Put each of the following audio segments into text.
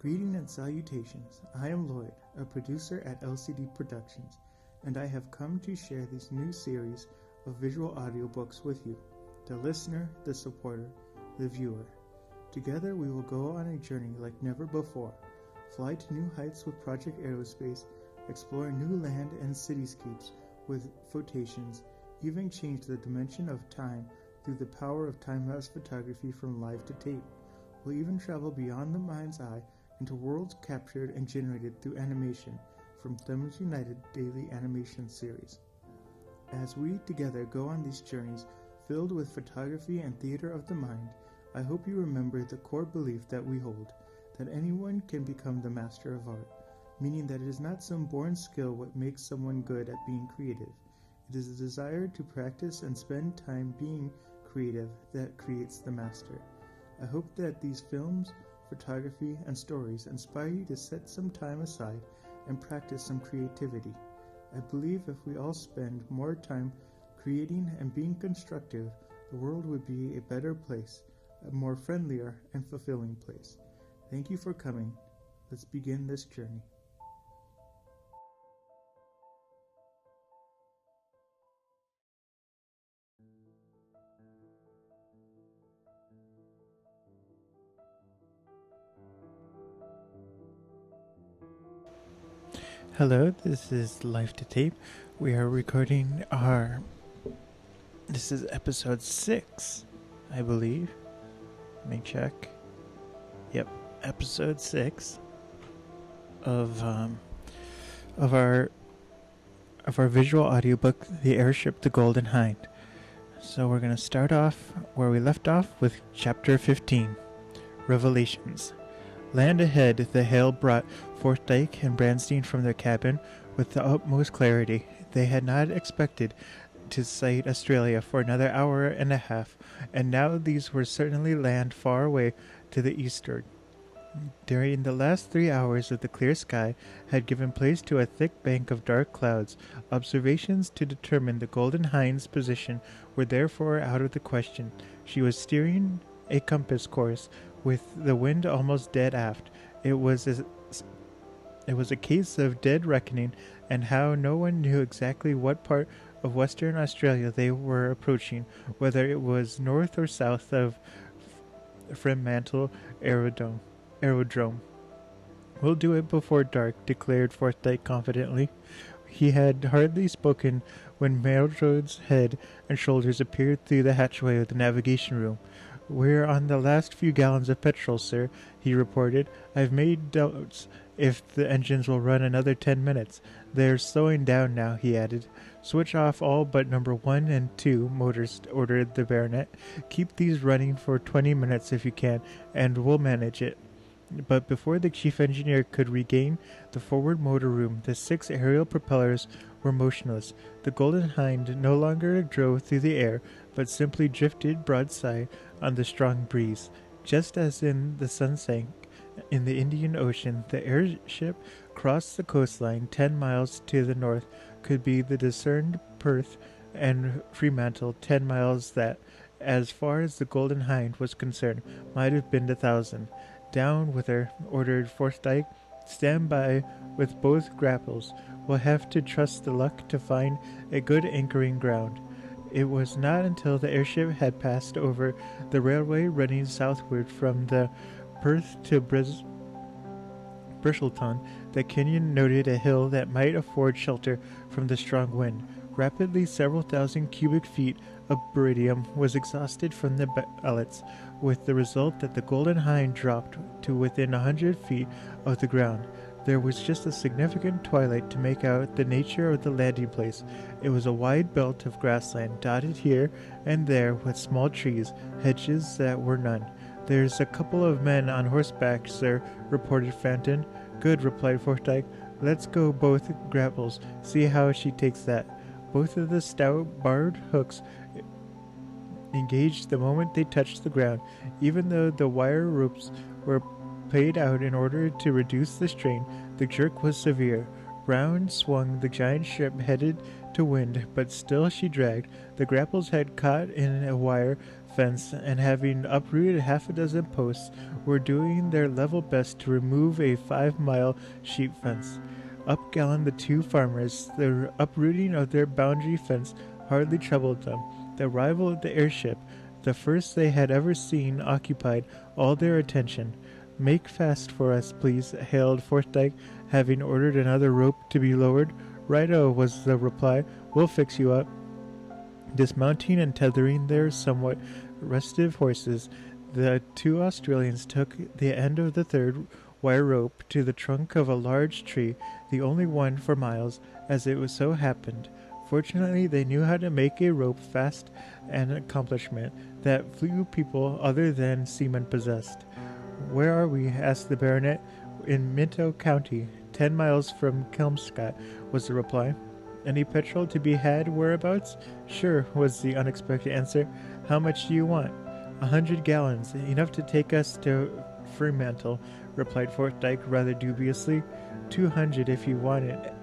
Greeting and salutations. I am Lloyd, a producer at LCD Productions, and I have come to share this new series of visual audiobooks with you, the listener, the supporter, the viewer. Together we will go on a journey like never before, fly to new heights with Project Aerospace, explore new land and cityscapes with flotations, even change the dimension of time through the power of time-lapse photography from live to tape. We'll even travel beyond the mind's eye into worlds captured and generated through animation from Thumbs United daily animation series. As we together go on these journeys filled with photography and theater of the mind, I hope you remember the core belief that we hold, that anyone can become the master of art, meaning that it is not some born skill what makes someone good at being creative. It is the desire to practice and spend time being creative that creates the master. I hope that these films, photography, and stories inspire you to set some time aside and practice some creativity. I believe if we all spend more time creating and being constructive, the world would be a better place, a more friendlier and fulfilling place. Thank you for coming. Let's begin this journey. Hello, this is Life to Tape. We are recording this is episode 6, I believe. Let me check. Yep, episode 6 of our visual audiobook, The Airship, the Golden Hind. So we're going to start off where we left off with chapter 15, Revelations. Land ahead, the hail brought Forsythe and Branstein from their cabin with the utmost clarity. They had not expected to sight Australia for another hour and a half, and now these were certainly land far away to the eastward. During the last 3 hours of the clear sky had given place to a thick bank of dark clouds. Observations to determine the Golden Hind's position were therefore out of the question. She was steering a compass course with the wind almost dead aft. It was a case of dead reckoning, and how no one knew exactly what part of Western Australia they were approaching, whether it was north or south of Fremantle Aerodrome. "We'll do it before dark," declared Forsythe confidently. He had hardly spoken when Mildred's head and shoulders appeared through the hatchway of the navigation room. "We're on the last few gallons of petrol, sir," he reported. "I've made doubts if the engines will run another 10 minutes. They're slowing down now," he added. "Switch off all but number 1 and 2 motors," ordered the baronet. "Keep these running for 20 minutes if you can, and we'll manage it." But before the chief engineer could regain the forward motor room, the 6 aerial propellers were motionless. The Golden Hind no longer drove through the air, but simply drifted broadside on the strong breeze. Just as the sun sank in the Indian Ocean, the airship crossed the coastline. 10 miles to the north could be the discerned Perth and Fremantle. 10 miles that, as far as the Golden Hind was concerned, might have been 1,000. "Down with her," ordered Forsythe. "Stand by with both grapples. We'll have to trust to luck to find a good anchoring ground." It was not until the airship had passed over the railway running southward from the Perth to Bristleton that Kenyon noted a hill that might afford shelter from the strong wind. Rapidly, several thousand cubic feet of barium was exhausted from the ballets, with the result that the Golden Hind dropped to within 100 feet of the ground. There was just a significant twilight to make out the nature of the landing place. It was a wide belt of grassland, dotted here and there with small trees, hedges that were none. "There's a couple of men on horseback, sir," reported Fanton. "Good," replied Forsythe. "Let's go both grapples. See how she takes that." Both of the stout barred hooks engaged the moment they touched the ground. Even though the wire ropes were played out in order to reduce the strain, the jerk was severe. Round swung the giant ship, headed to wind, but still she dragged. The grapples had caught in a wire fence, and having uprooted half a dozen posts, were doing their level best to remove a 5-mile sheep fence. Up galloped the two farmers. The uprooting of their boundary fence hardly troubled them. The arrival of the airship, the first they had ever seen, occupied all their attention. "Make fast for us, please," hailed Forsyth, having ordered another rope to be lowered. "Righto," was the reply. "We'll fix you up." Dismounting and tethering their somewhat restive horses, the two Australians took the end of the third wire rope to the trunk of a large tree, the only one for miles, as it was so happened. Fortunately, they knew how to make a rope fast, an accomplishment that few people other than seamen possessed. "Where are we?" asked the baronet. "In Minto County, 10 miles from Kelmscott," was the reply. "Any petrol to be had whereabouts?" "Sure," was the unexpected answer. "How much do you want?" 100 gallons, enough to take us to Fremantle," replied Forsyth rather dubiously. 200 if you want it,"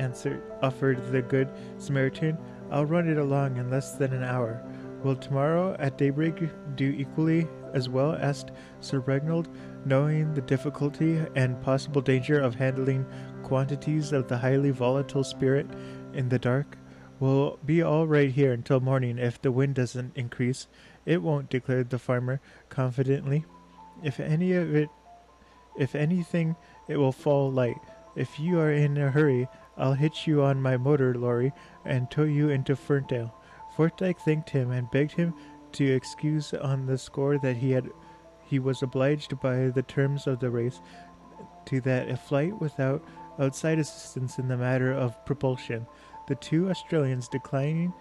offered the good Samaritan. "I'll run it along in less than an hour." "Will tomorrow at daybreak do equally as well?" asked Sir Reginald, knowing the difficulty and possible danger of handling quantities of the highly volatile spirit in the dark. "We'll be all right here until morning if the wind doesn't increase." "It won't," declared the farmer confidently. If anything, it will fall light. If you are in a hurry, I'll hitch you on my motor lorry and tow you into Ferndale." Forsyth thanked him and begged him to excuse on the score that he was obliged by the terms of the race to that a flight without outside assistance in the matter of propulsion. The two Australians, declining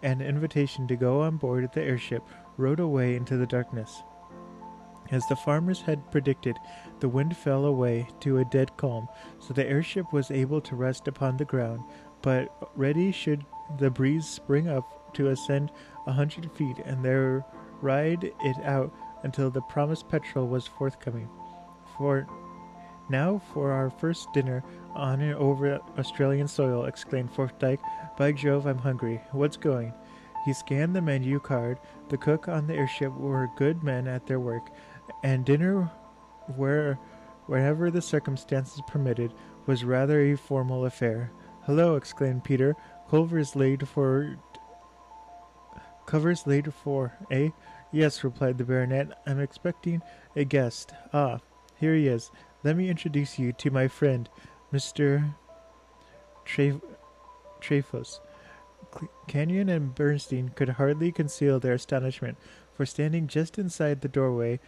an invitation to go on board the airship, rode away into the darkness. As the farmers had predicted, the wind fell away to a dead calm, so the airship was able to rest upon the ground, but ready should the breeze spring up to ascend 100 feet, and there ride it out until the promised petrol was forthcoming. "Now for our first dinner on and over Australian soil," exclaimed Forsyth. "By Jove, I'm hungry. What's going?" He scanned the menu card. The cook on the airship were good men at their work, and dinner, wherever the circumstances permitted, was rather a formal affair. "Hello!" exclaimed Peter. Covers laid for, eh?" "Yes," replied the baronet. "I'm expecting a guest. Ah, here he is. Let me introduce you to my friend, Mr. Trefus." Kenyon and Bernstein could hardly conceal their astonishment, for standing just inside the doorway,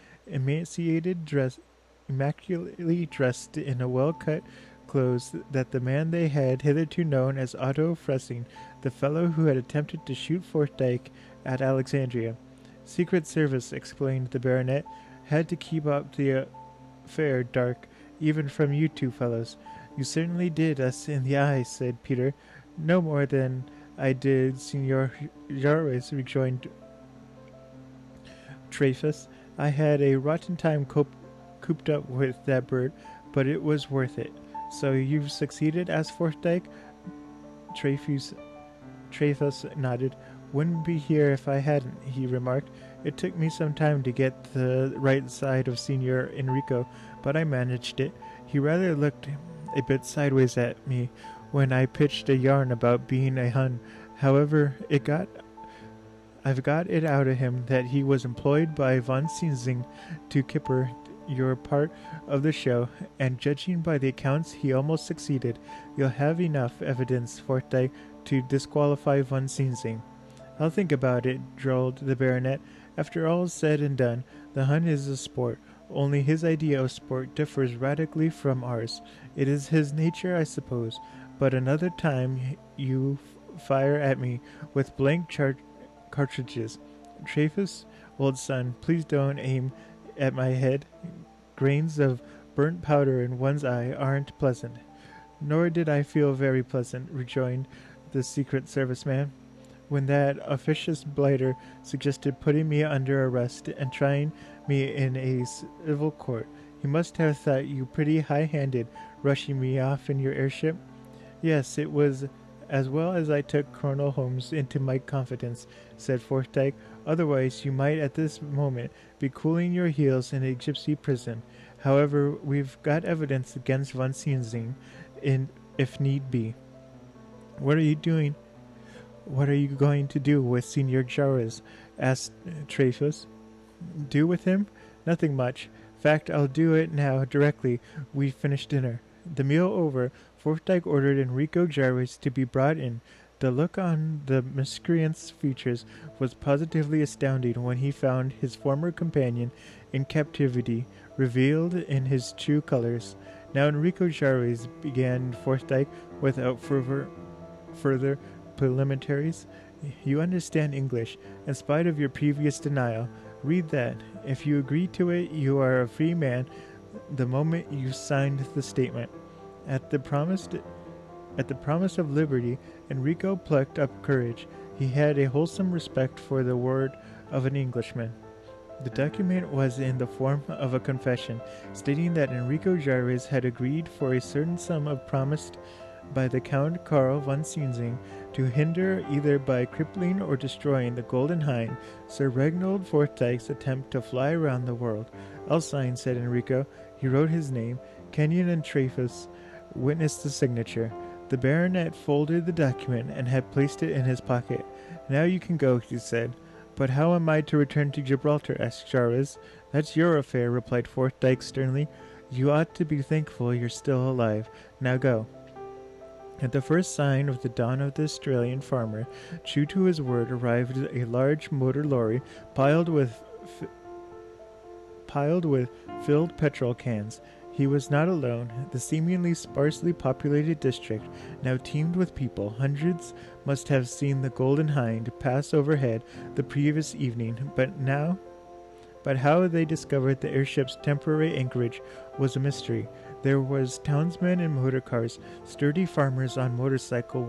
immaculately dressed in a well-cut clothes, that the man they had hitherto known as Otto Fressing, the fellow who had attempted to shoot Forsyth at Alexandria. "Secret Service," explained the baronet, "had to keep up the affair dark, even from you two fellows." "You certainly did us in the eye," said Peter. "No more than I did Signor Jarvis," rejoined Trefus. "I had a rotten time cooped up with that bird, but it was worth it." "So you've succeeded?" asked Forsyth. Trefus nodded. "Wouldn't be here if I hadn't," he remarked. "It took me some time to get the right side of Signor Enrico, but I managed it. He rather looked a bit sideways at me when I pitched a yarn about being a Hun. However, I've got it out of him that he was employed by von Sinzing to kipper your part of the show, and judging by the accounts, he almost succeeded. You'll have enough evidence, Forsyth, to disqualify von Sinzing." "I'll think about it," drawled the baronet. "After all is said and done, the Hun is a sport, only his idea of sport differs radically from ours. It is his nature, I suppose. But another time you fire at me with blank cartridges. Trefus, old son, please don't aim at my head. Grains of burnt powder in one's eye aren't pleasant." "Nor did I feel very pleasant," rejoined the Secret Service man, "when that officious blighter suggested putting me under arrest and trying me in a civil court. He must have thought you pretty high-handed, rushing me off in your airship." "Yes, it was as well as I took Colonel Holmes into my confidence," said Forsyth. Otherwise, you might at this moment be cooling your heels in a gypsy prison. However, we've got evidence against von Sienzing, if need be. What are you doing? What are you going to do with Senor Jarez? Asked Trefus. Do with him? Nothing much. Fact, I'll do it now, directly we finish dinner. The meal over, Fordyke ordered Enrico Jarvis to be brought in. The look on the miscreant's features was positively astounding when he found his former companion in captivity, revealed in his true colors. Now Enrico Jarvis, began Fordyke without further preliminaries. You understand English, in spite of your previous denial. Read that. If you agree to it, you are a free man the moment you signed the statement. At the promise of liberty, Enrico plucked up courage. He had a wholesome respect for the word of an Englishman. The document was in the form of a confession, stating that Enrico Jarvis had agreed for a certain sum of promised by the Count Karl von Sienzing to hinder, either by crippling or destroying, the Golden Hind, Sir Reginald Fordyke's attempt to fly around the world. I'll sign, said Enrico. He wrote his name. Kenyon and Trefus witnessed the signature. The baronet folded the document and had placed it in his pocket. Now you can go, he said. But how am I to return to Gibraltar? Asked Jarvis. That's your affair, replied Fordyke sternly. You ought to be thankful you're still alive. Now go. At the first sign of the dawn of the Australian farmer, true to his word, arrived a large motor lorry piled with filled petrol cans. He was not alone. The seemingly sparsely populated district now teemed with people. Hundreds must have seen the Golden Hind pass overhead the previous evening, but how they discovered the airship's temporary anchorage was a mystery. There was townsmen in motor cars, sturdy farmers on motorcycles,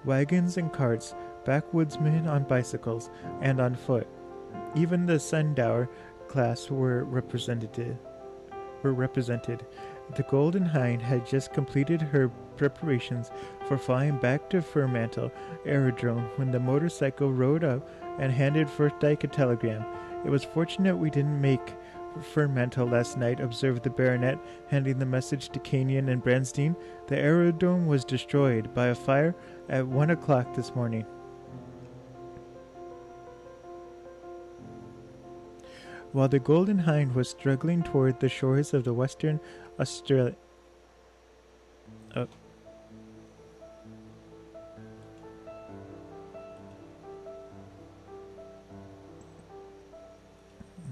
wagons and carts, backwoodsmen on bicycles, and on foot. Even the sundower class were represented. The Golden Hind had just completed her preparations for flying back to Fremantle Aerodrome when the motorcycle rode up and handed Fordyke a telegram. It was fortunate we didn't make Fremantle last night, observed the baronet, handing the message to Kenyon and Bransdene. The aerodrome was destroyed by a fire at 1 o'clock this morning. While the Golden Hind was struggling toward the shores of the Western Australia.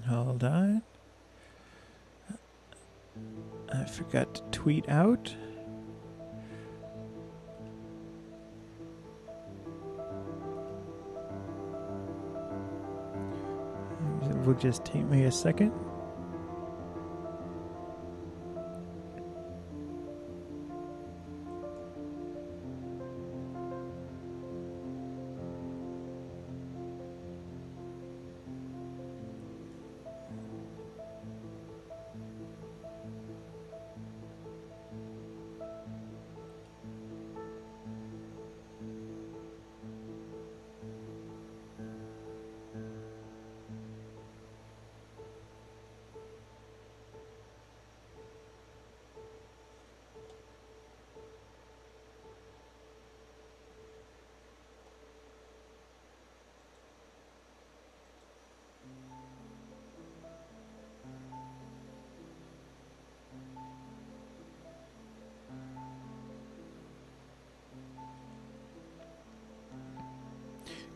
Hold on. I forgot to tweet out. It will just take me a second.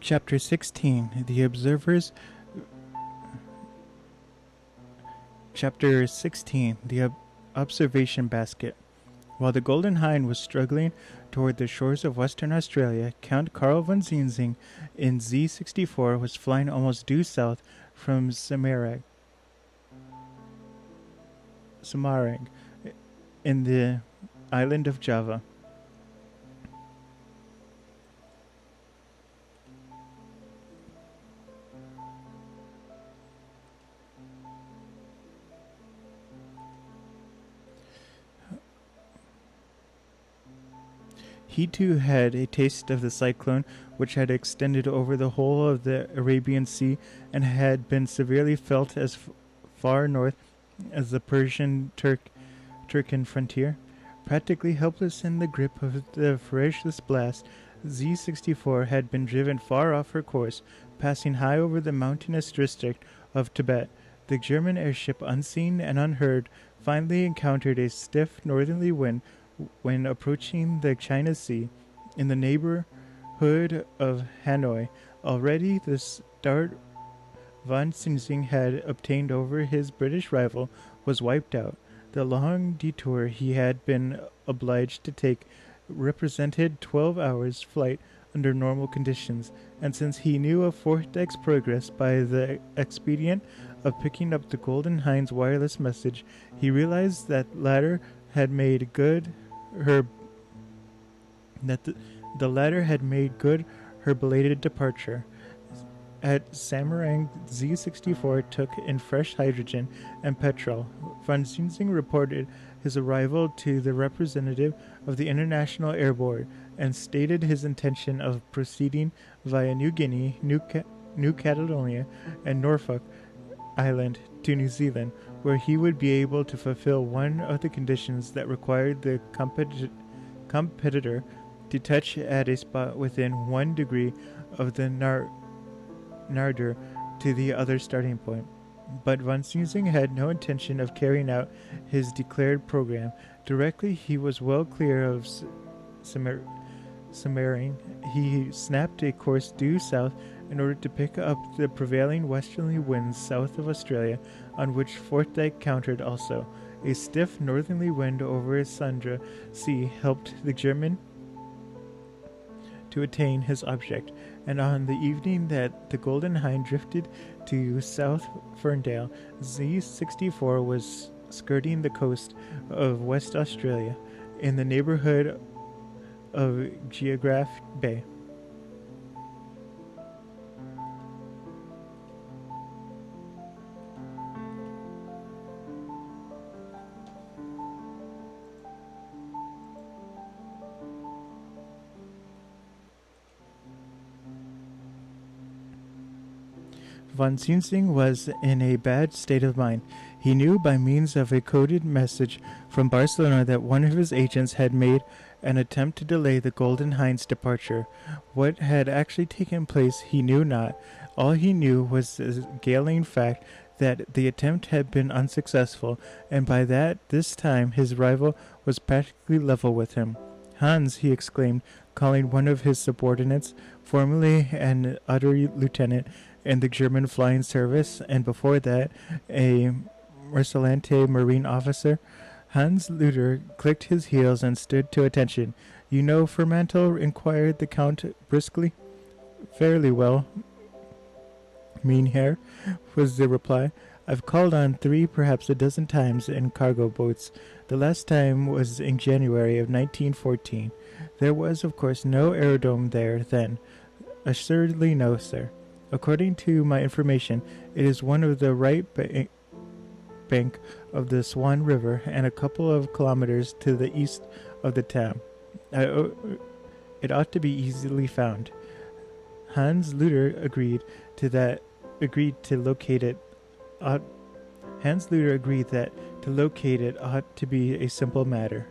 Chapter 16. The Observers. Chapter 16. The Observation Basket. While the Golden Hind was struggling toward the shores of Western Australia, Count Karl von Sienzing in Z-64 was flying almost due south from Semarang in the island of Java. He too had a taste of the cyclone, which had extended over the whole of the Arabian Sea and had been severely felt as far north as the Turcan frontier. Practically helpless in the grip of the ferocious blast, Z-64 had been driven far off her course, passing high over the mountainous district of Tibet. The German airship, unseen and unheard, finally encountered a stiff northerly wind when approaching the China Sea in the neighborhood of Hanoi. Already the start von Sinzing had obtained over his British rival was wiped out. The long detour he had been obliged to take represented 12 hours' flight under normal conditions, and since he knew of Fordyce's progress by the expedient of picking up the Golden Hind's wireless message, he realized that latter had made good her the latter had made good her belated departure. At Samarang, Z-64 took in fresh hydrogen and petrol. Von Sinzing reported his arrival to the representative of the International Air Board and stated his intention of proceeding via New Guinea, New Caledonia, and Norfolk Island to New Zealand, where he would be able to fulfill one of the conditions that required the competitor to touch at a spot within 1 degree of the nadir to the other starting point. But von Sinzing had no intention of carrying out his declared program. Directly he was well clear of Samarang, he snapped a course due south in order to pick up the prevailing westerly winds south of Australia, on which Fordyce countered also. A stiff northerly wind over Sandra Sea helped the German to attain his object, and on the evening that the Golden Hind drifted to South Ferndale, Z-64 was skirting the coast of West Australia in the neighborhood of Geograph Bay. Von Sinzing was in a bad state of mind. He knew by means of a coded message from Barcelona that one of his agents had made an attempt to delay the Golden Hind's departure. What had actually taken place he knew not. All he knew was the galling fact that the attempt had been unsuccessful, and by this time his rival was practically level with him. "Hans," he exclaimed, calling one of his subordinates, formerly an lieutenant in the German flying service, and before that a Mercelante marine officer. Hans Luder clicked his heels and stood to attention. "You know Fremantle?" inquired the Count briskly. "Fairly well, Mynheer," was the reply. "I've called on 3, perhaps a dozen times in cargo boats. The last time was in January of 1914. There was, of course, no aerodrome there then." "Assuredly no, sir. According to my information, it is one of the right bank of the Swan River and a couple of kilometers to the east of the town. It ought to be easily found." Hans Luder agreed to locate it. Hans Luder agreed that to locate it ought to be a simple matter.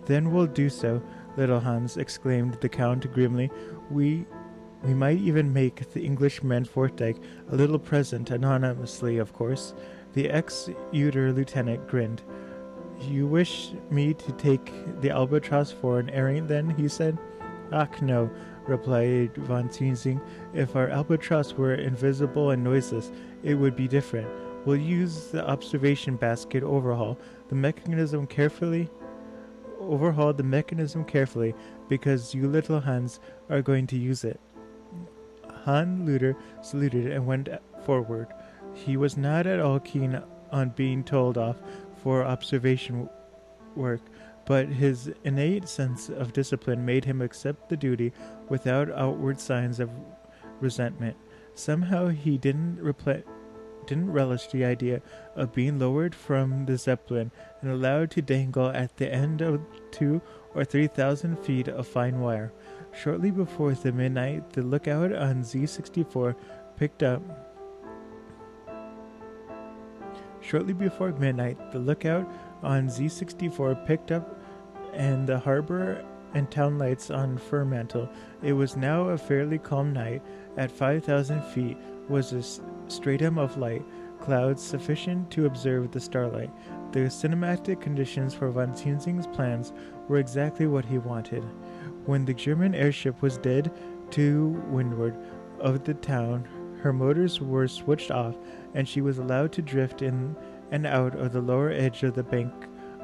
"Then we'll do so, little Hans," exclaimed the Count grimly. We might even make the Englishman Fordyce a little present, anonymously, of course. The ex-Uter lieutenant grinned. "You wish me to take the Albatross for an airing, then?" he said. "Ach, no," replied von Sinzing. "If our Albatross were invisible and noiseless, it would be different. We'll use the observation basket overhaul the mechanism carefully, because you little Hans are going to use it." Hans Luder saluted and went forward. He was not at all keen on being told off for observation work, but his innate sense of discipline made him accept the duty without outward signs of resentment. Somehow he didn't relish the idea of being lowered from the Zeppelin and allowed to dangle at the end of 2 or 3,000 feet of fine wire. Shortly before midnight, the lookout on Z-64 picked up. Shortly before midnight, the lookout on Z-64 picked up, and the harbor and town lights on Fremantle. It was now a fairly calm night. At 5,000 feet was a stratum of light clouds sufficient to observe the starlight. The cinematic conditions for von Zinsing's plans were exactly what he wanted. When the German airship was dead to windward of the town, her motors were switched off, and she was allowed to drift in and out of the lower edge of the bank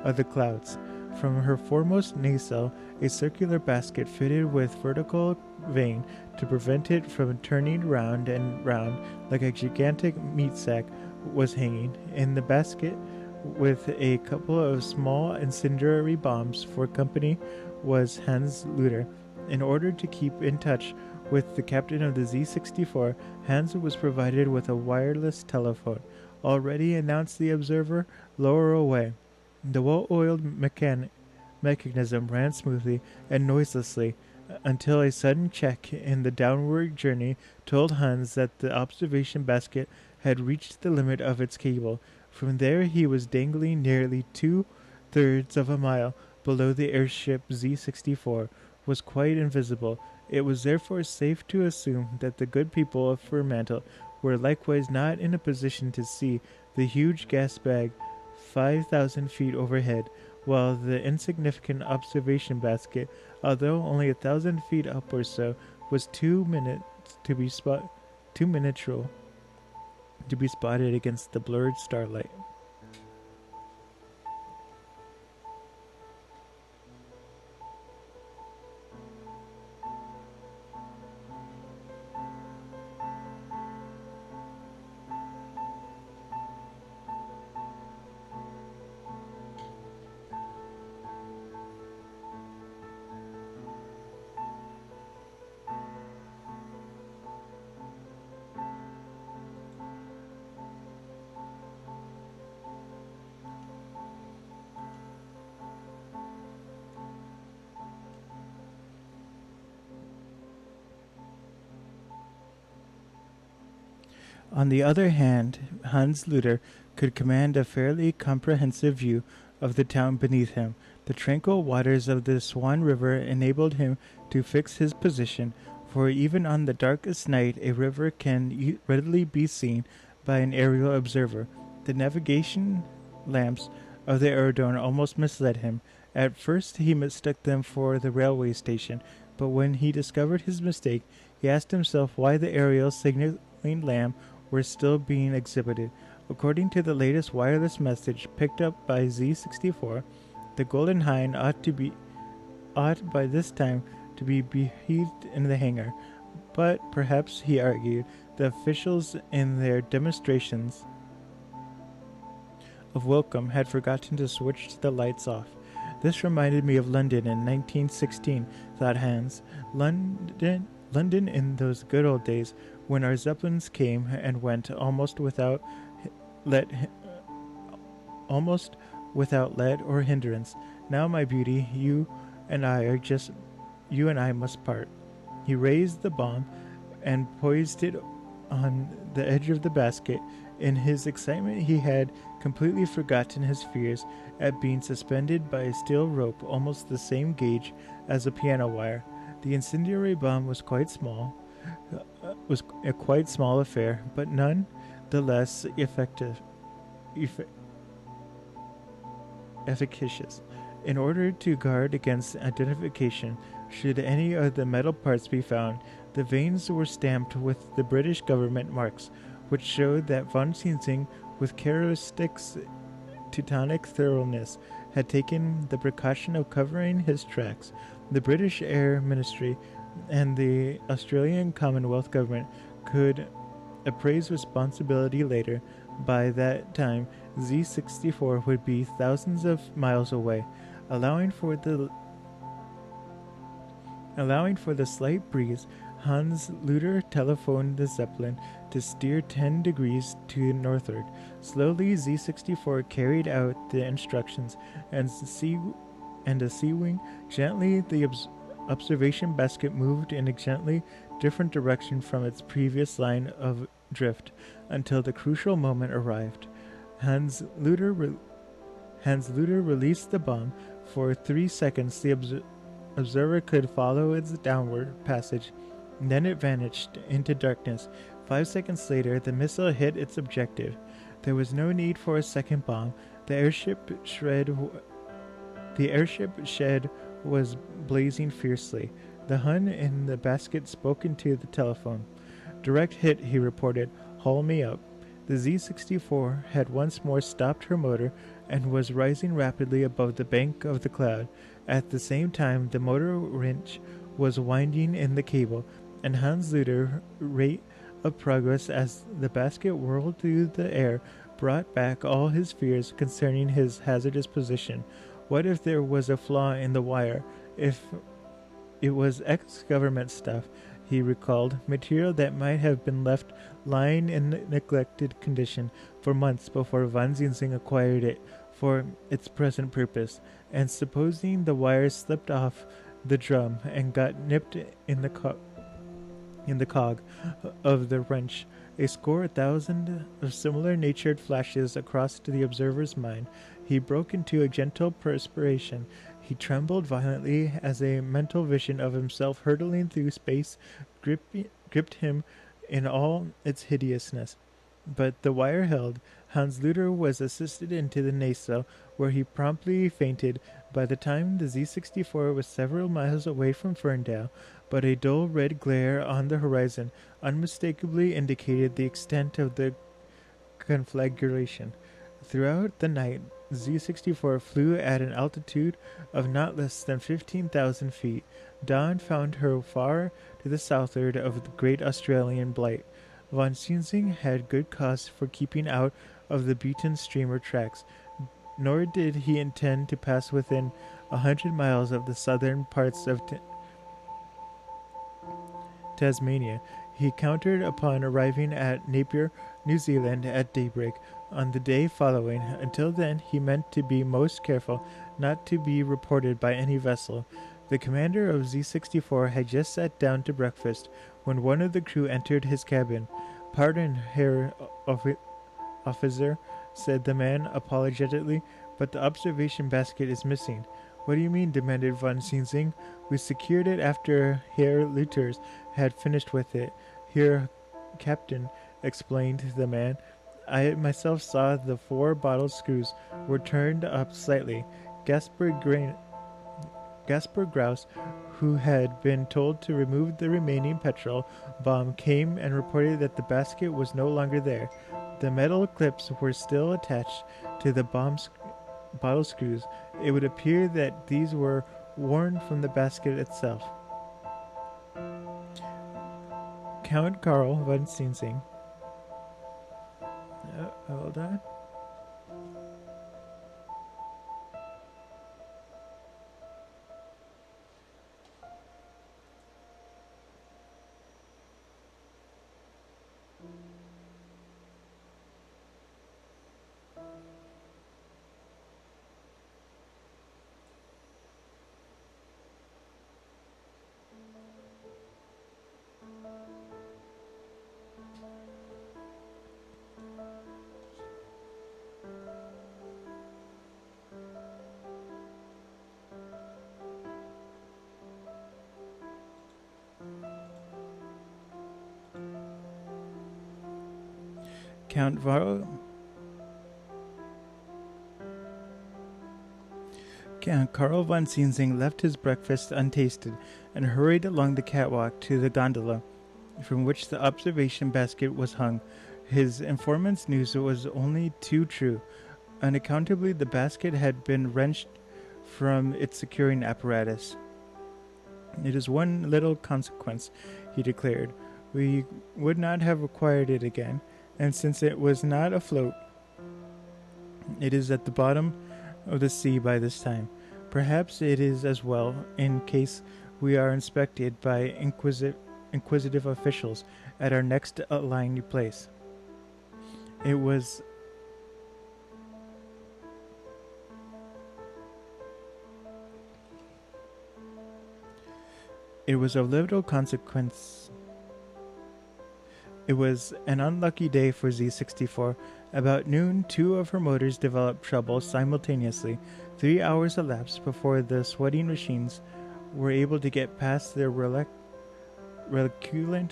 of the clouds. From her foremost nacelle, a circular basket fitted with vertical vane to prevent it from turning round and round like a gigantic meat sack was hanging. In the basket, with a couple of small incendiary bombs for company, was Hans Luder. In order to keep in touch with the captain of the Z-64, Hans was provided with a wireless telephone. "Already," announced the observer. "Lower away." The well-oiled mechanism ran smoothly and noiselessly until a sudden check in the downward journey told Hans that the observation basket had reached the limit of its cable. From there he was dangling nearly 2/3 of a mile below the airship. Z-64 was quite invisible. It was therefore safe to assume that the good people of Fremantle were likewise not in a position to see the huge gas bag 5,000 feet overhead, while the insignificant observation basket, although only 1,000 feet up or so, was too miniature to be spotted against the blurred starlight. On the other hand, Hans Luder could command a fairly comprehensive view of the town beneath him. The tranquil waters of the Swan River enabled him to fix his position, for even on the darkest night a river can readily be seen by an aerial observer. The navigation lamps of the aerodrome almost misled him. At first he mistook them for the railway station, but when he discovered his mistake, he asked himself why the aerial signaling lamp were still being exhibited. According to the latest wireless message picked up by Z-64, the Golden Hind ought by this time to be beheaved in the hangar. But perhaps, he argued, the officials in their demonstrations of welcome had forgotten to switch the lights off. This reminded me of London in 1916, thought Hans. London in those good old days, when our Zeppelins came and went almost without let or hindrance. Now, my beauty, you and I must part. He raised the bomb and poised it on the edge of the basket. In his excitement, he had completely forgotten his fears at being suspended by a steel rope almost the same gauge as a piano wire. The incendiary bomb was quite a quite small affair, but none the less efficacious. In order to guard against identification, should any of the metal parts be found, the vanes were stamped with the British government marks, which showed that von Zinsing, with characteristic Teutonic thoroughness, had taken the precaution of covering his tracks. The British Air Ministry and the Australian Commonwealth Government could appraise responsibility later. By that time, Z-64 would be thousands of miles away. Allowing for the slight breeze, Hans Luder telephoned the Zeppelin to steer 10 degrees to northward. Slowly, Z-64 carried out the instructions, and and a sea wing. Gently, the observation basket moved in a gently different direction from its previous line of drift until the crucial moment arrived. Hans Luder released the bomb. For 3 seconds, the observer could follow its downward passage. Then it vanished into darkness. 5 seconds later, the missile hit its objective. There was no need for a second bomb. The airship shed was blazing fiercely. The Hun in the basket spoke into the telephone. "Direct hit," he reported. "Haul me up." The Z-64 had once more stopped her motor and was rising rapidly above the bank of the cloud. At the same time, the motor wrench was winding in the cable, and Hans Luder's rate of progress as the basket whirled through the air brought back all his fears concerning his hazardous position. What if there was a flaw in the wire? If it was ex-government stuff, he recalled, material that might have been left lying in a neglected condition for months before von Zinsing acquired it for its present purpose. And supposing the wire slipped off the drum and got nipped in the cog of the wrench. A score thousand of similar natured flashes across the observer's mind. He broke into a gentle perspiration. He trembled violently as a mental vision of himself hurtling through space gripped him in all its hideousness. But the wire held. Hans Luder was assisted into the nacelle, where he promptly fainted. By the time the Z-64 was several miles away from Ferndale, but a dull red glare on the horizon unmistakably indicated the extent of the conflagration. Throughout the night, Z-64 flew at an altitude of not less than 15,000 feet. Dawn found her far to the southward of the great Australian Bight. Von Zinsing had good cause for keeping out of the beaten steamer tracks, nor did he intend to pass within 100 miles of the southern parts of Tasmania. He counted upon arriving at Napier, New Zealand at daybreak on the day following. Until then, he meant to be most careful not to be reported by any vessel. The commander of Z-64 had just sat down to breakfast when one of the crew entered his cabin. "Pardon, Herr Officer," said the man apologetically, "but the observation basket is missing." "What do you mean?" demanded von Zinsing. "We secured it after Herr Luters had finished with it." "Here, Captain," explained the man. "I myself saw the 4 bottle screws were turned up slightly." Gaspar Grouse, who had been told to remove the remaining petrol bomb, came and reported that the basket was no longer there. The metal clips were still attached to the bottle screws. It would appear that these were worn from the basket itself. Count Karl von Zinsing. Hold on. Count Karl von Zinsing left his breakfast untasted and hurried along the catwalk to the gondola from which the observation basket was hung. His informant's news was only too true. Unaccountably, the basket had been wrenched from its securing apparatus. "It is one little consequence," he declared. "We would not have required it again, and since it was not afloat, it is at the bottom of the sea by this time. Perhaps it is as well, in case we are inspected by inquisitive officials at our next lying place." It was It was of little consequence. It was an unlucky day for Z64. About noon, two of her motors developed trouble simultaneously. 3 hours elapsed before the sweating machines were able to get past their reluctant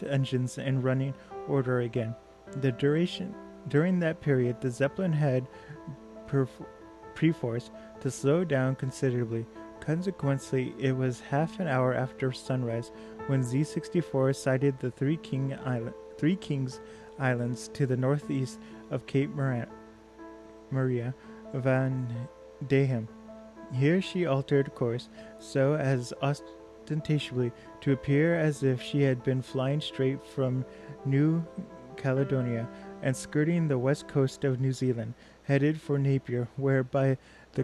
engines in running order again. During that period, the Zeppelin had perforce to slow down considerably. Consequently, it was half an hour after sunrise when Z64 sighted the Three Kings Islands to the northeast of Cape Maria van Diemen. Here she altered course so as ostentatiously to appear as if she had been flying straight from New Caledonia and skirting the west coast of New Zealand, headed for Napier, where by the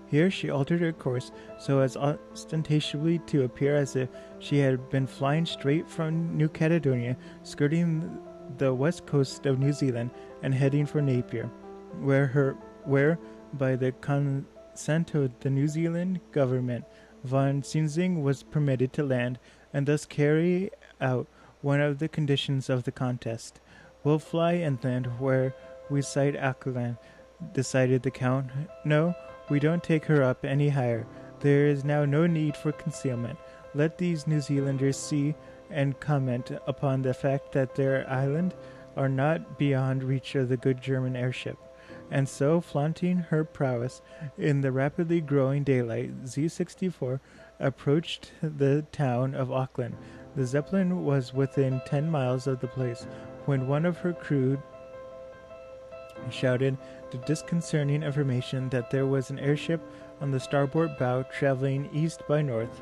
Here she altered her course so as ostentatiously to appear as if she had been flying straight from New Caledonia, skirting the west coast of New Zealand, and heading for Napier, where by the consent of the New Zealand government, von Sinzing was permitted to land and thus carry out one of the conditions of the contest. "We'll fly inland where we sight Auckland," decided the Count. "No, we don't take her up any higher. There is now no need for concealment. Let these New Zealanders see and comment upon the fact that their island are not beyond reach of the good German airship." And so, flaunting her prowess in the rapidly growing daylight, Z64 approached the town of Auckland. The Zeppelin was within 10 miles of the place when one of her crew shouted the disconcerting information that there was an airship on the starboard bow traveling east by north.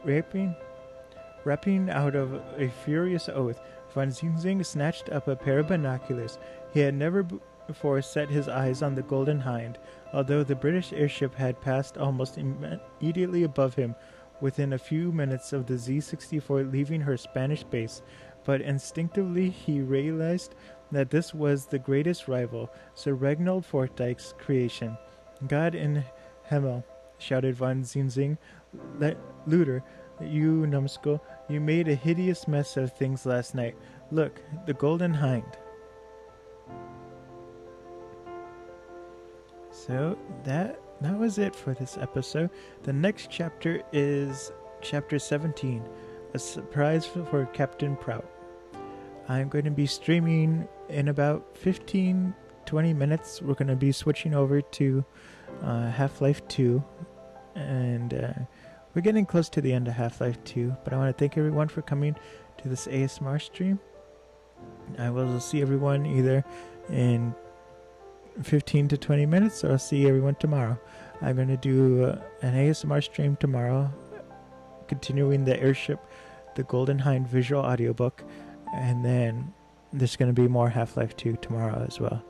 Rapping out of a furious oath, von Zinzing snatched up a pair of binoculars. He had never before set his eyes on the Golden Hind, although the British airship had passed almost immediately above him within a few minutes of the Z64 leaving her Spanish base. But instinctively he realized that this was the greatest rival, Sir Reginald Fordyke's creation. "God in Himmel," shouted von Zinzing. "Luder, you numbskull, you made a hideous mess of things last night. Look, the Golden Hind." So that was it for this episode. The next chapter is chapter 17, a surprise for Captain Prout. I'm going to be streaming in about 15-20 minutes. We're going to be switching over to Half-Life 2, and we're getting close to the end of Half-Life 2, but I want to thank everyone for coming to this ASMR stream. I will see everyone either in 15 to 20 minutes, or I'll see everyone tomorrow. I'm going to do an ASMR stream tomorrow, continuing the Airship, the Golden Hind visual audiobook, and then there's going to be more Half-Life 2 tomorrow as well.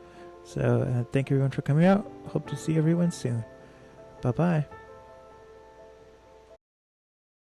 So thank everyone for coming out. Hope to see everyone soon. Bye-bye.